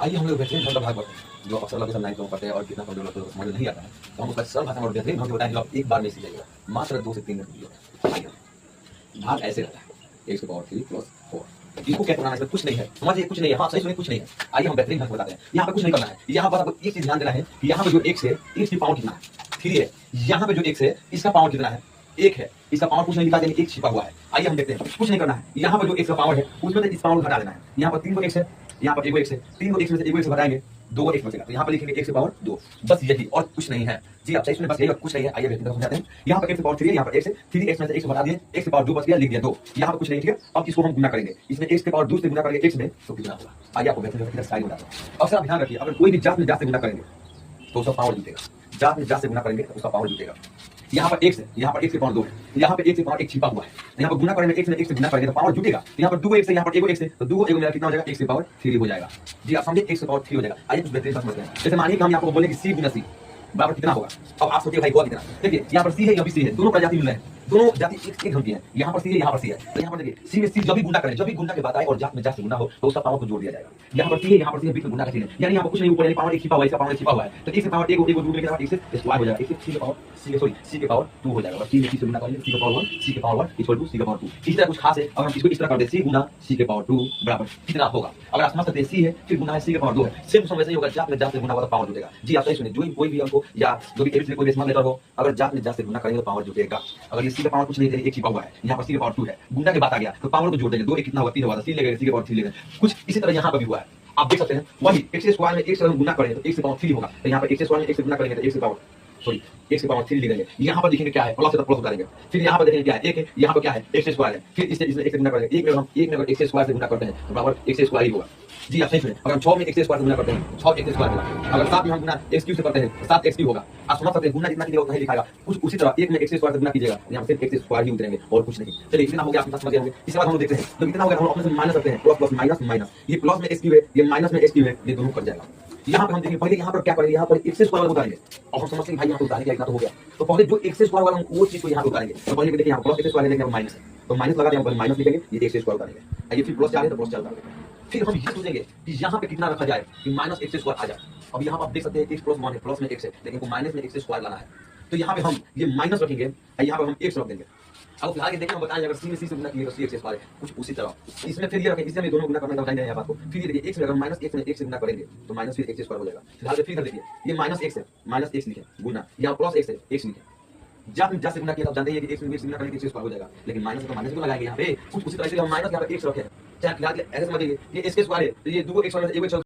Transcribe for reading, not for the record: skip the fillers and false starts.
आइए हम लोग बेहतरीन ढंग का भाग जो अक्सर लोग नाइट में पढ़ते हैं और कितना कमजोर लोग को समझ में नहीं आता है, तो हम उसका सरल भाषा में बेहतरीन ढंग से बताएं जो आप एक बार में सीख जाइएगा, मात्र 2 से 3 मिनट वीडियो। आइए भाग ऐसे रहता है x पावर 3 प्लस 4। इसको क्या करना है, इसमें कुछ नहीं है, समझिए कुछ नहीं है। हाँ सही सुनिए, कुछ नहीं है। आइए हम बेहतरीन ढंग से बताते हैं। यहाँ पे कुछ नहीं करना है, यहाँ पर आपको एक चीज ध्यान देना है कि यहाँ पे जो x है x की पावर कितना है, 3 है। यहाँ पे जो x है इसका पावर कितना है, 1 है। इसका पावर कुछ नहीं लिखा है, 1 छिपा हुआ है। आइए हम देखते हैं, कुछ नहीं करना है। यहाँ पर जो x का पावर है उसमें से इस पावर को घटा देना है। यहाँ पर 3 को x है, यहाँ पर 1 को x है, 3 को x में से 1 को x घटाएंगे, 2 को x बचेगा, तो यहाँ पर लिखेंगे x की पावर 2। बस यही और कुछ नहीं है जी, आप सही सुने, बस यही और कुछ नहीं है। आइए बेहतर समझाते हैं। यहाँ पर x की पावर 3 है, यहाँ पर x है, 3x में से x घटा दिए, x की पावर 2 बच गया, लिख दिया 2। यहाँ पर कुछ नहीं, ठीक है। अब इसको हम गुना करेंगे, इसमें x की पावर 2 से गुना करेंगे x में, तो कितना होगा। आइए आपको बेहतर स्टाइल बताता हूँ। अक्सर आप ध्यान रखिए, अगर कोई भी जात में जात से गुना करेंगे तो उसका पावर जुटेगा, जात में जात से गुना करेंगे तो उसका पावर जुटेगा। यहाँ पर x है, यहाँ पर x की पावर 2 है, यहाँ पे x की पावर 1 छिपा हुआ है, यहाँ पर गुना करेंगे x में x से गुना करेंगे तो पावर जुटेगा। यहाँ पर 2x है, यहाँ पर 1x है, तो 2 1 मिला कितना हो जाएगा, x की पावर 3 हो जाएगा। जी आप समझे, x की पावर 3 हो जाएगा। आइए कुछ बेहतरीन समझते हैं। जैसे मानिए कि हम आपको बोले कि c गुना c बराबर कितना होगा। अब आप सोचिए भाई हुआ कितना। देखिए यहाँ पर c है, यहाँ भी c है, दोनों प्रजाति मिल रहे हैं, दोनों जाति एक ढंग की है। यहाँ पर c है, यहाँ पर c है, तो यहाँ पर देखिए c में c जब भी गुना करें, जब भी गुना की बात आए और जात में जात से गुना हो तो उसका पावर को जोड़ दिया जाएगा। यहाँ पर c है, यहाँ पर c है, बीच में गुना का चिन्ह है, यानी यहाँ पर कुछ नहीं, ऊपर यानी पावर 1 छिपा हुआ है, इसका पावर 1 छिपा हुआ है, तो x की पावर 1 को 1 को जोड़ देने के बाद x स्क्वायर हो जाएगा, x की पावर c की पावर 2 हो जाएगा। c में c से गुना करेंगे, c की पावर 1, c की पावर 1 इक्वल टू c की पावर 2। इसी तरह कुछ खास है, अगर हम इसको इस तरह कर दे c गुना c की पावर 2 बराबर कितना होगा। अगर आप समझ सकते हैं c है फिर गुना है c की पावर 2 है, सेम समझ से ही होगा, जात में जात से गुना होगा तो पावर जुटेगा। जी आप सही सुनिए, जो कोई भी अंक हो या जो भी एबीसी कोई भी स्मॉल लेटर हो, अगर जात में जात से गुना करेंगे तो पावर जुटेगा। अगर ये c का पावर कुछ नहीं है, 1 छिपा हुआ है, यहाँ पर c की पावर 2 है, गुना के बाद आ गया तो पावर को जोड़ देंगे, 2 1 कितना होगा, 3 होगा, c लेंगे, c की पावर 3 लेंगे। कुछ इसी तरह यहाँ पर भी हुआ है, आप देख सकते हैं। वही x स्क्वायर में x से गुना करेंगे तो x की पावर 3 होगा, तो यहाँ पर x स्क्वायर में x से गुना करेंगे तो x की पावर x की पावर 3 लिखेंगे। यहाँ पर लिखेंगे क्या है, प्लस से प्लस उतारेंगे, फिर यहाँ पर देखेंगे क्या है, 1 है, यहाँ पर क्या है, x स्क्वायर है, फिर इससे x से गुना करेंगे। 1 में अगर x स्क्वायर से गुना करते हैं तो बराबर x स्क्वायर ही होगा। जी आप सही सुने, अगर हम 6 में x स्क्वायर से गुना करते हैं 6 x स्क्वायर होगा। अगर 7 में हम गुना x क्यूब से करते हैं 7 x क्यूब होगा। आप समझ सकते हैं, गुना जितना कीजिएगा उतना ही लिखाएगा। कुछ उसी तरह 1 में x स्क्वायर से गुना कीजिएगा, यहाँ पर सिर्फ x स्क्वायर ही उतरेंगे और कुछ नहीं। चलिए इतना हो गया, आप समझ गए होंगे। इसके बाद हम लोग देखते हैं तो कितना हो गया, हम अपने से माइनस करते हैं, प्लस प्लस माइनस माइनस, ये प्लस में x क्यूब है, ये माइनस में x क्यूब है, ये दोनों कट जाएगा। यहाँ पर हम देखिए पहले यहाँ पर क्या करेंगे, यहाँ पर x स्क्वायर वाला उतारेंगे और हम समझते हैं भाई यहाँ पर उतारने का इतना तो हो गया, तो पहले जो x स्क्वायर वाला वो चीज को यहाँ पर उतारेंगे। तो पहले देखिए यहाँ प्लस x स्क्वायर लेंगे, माइनस है तो माइनस लगा देंगे, माइनस लिखेंगे, ये x स्क्वायर उतारेंगे। आइए फिर प्लस 4 है तो प्लस 4 उतारेंगे। फिर हम ये सोचेंगे कि यहाँ पे कितना रखा जाए कि माइनस x स्क्वायर आ जाए। अब यहाँ पर आप देख सकते हैं x प्लस 1 है, प्लस में x है, लेकिन को माइनस में x स्क्वायर लाना है, तो यहाँ पे हम ये माइनस रखेंगे और यहाँ पर हम x रख देंगे। अब फिलहाल ये देखिए हम बताएंगे, अगर c में c से गुना किए तो c x स्क्वायर है, कुछ उसी तरह इसमें फिर ये रखें, इसमें दोनों गुना करने का बताएंगे यहाँ बात को। फिर ये देखिए x में अगर माइनस x में x से गुना करेंगे तो माइनस फिर x स्क्वायर हो जाएगा। फिलहाल फिर देखिए ये माइनस x है, माइनस x लिखे गुना, यहाँ प्लस x है, x लिखे। जब जब से गुना किया तो आप जानते हैं कि x में गुना करेंगे तो x स्क्वायर हो जाएगा, लेकिन माइनस तो माइनस को लगाएंगे यहाँ पे। कुछ उसी तरह से हम माइनस यहाँ पे x रखे हैं, चाहे फिलहाल ऐसे समझिए ये x स्क्वायर है, तो ये 2 x और 1